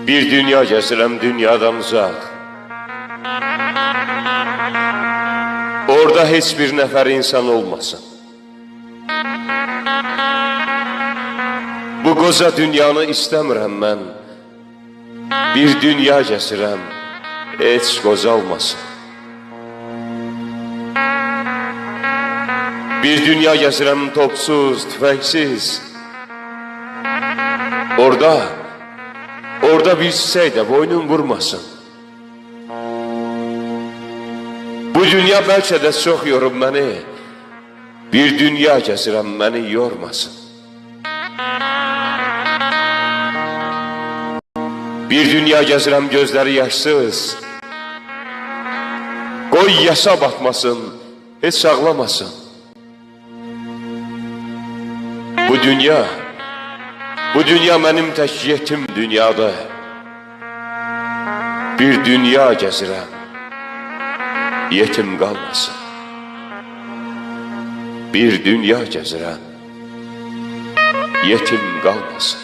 Bir dünya gəzirəm dünyadan uzaq. Orada heç bir nəfər insan olmasın. Bu qoca dünyanı istəmirəm mən. Bir dünya gəzirəm, heç qocalmasın. Bir dünya gəzirəm topsuz, tüfəngsiz. Orada bir çiçək də boynun vurmasın. Bu dünya bəlkə də çox yorub məni. Bir dünya gəzirəm, məni yormasın. Bir dünya gəzirəm, gözləri yaşsız. Qoy yaşa batmasın, heç ağlamasın. Bu dünya mənim tək yetim dünyada. Bir dünya gəzirəm, yetim qalmasın. Bir dünya gəzirəm, yetim qalmasın.